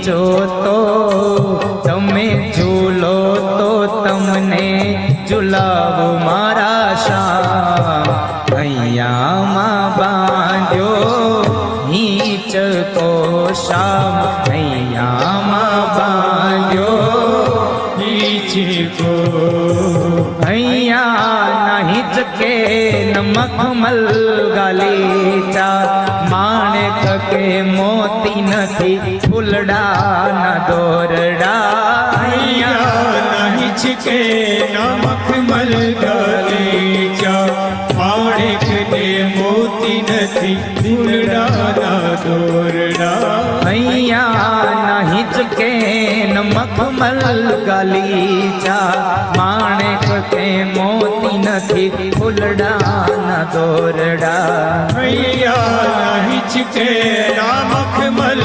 नीचो तो तमे झूलो तो तमने झूलावो मारा श्याम हैया मां बांध्यो नीच को श्याम हैया मां बांध्यो नीच को हैया नहीं के मखमल गालीचा माणिक के मोती नथी फूलड़ा न दोरड़ा हैया नहीं के मखमल गालीचा माणिक के मोती नथी फूलड़ा न दोरड़ा हैया नहीं के मखमल गालीचा माणिक के मोती नथी फूलड़ा न दोरड़ा हैया नहीं के मखमल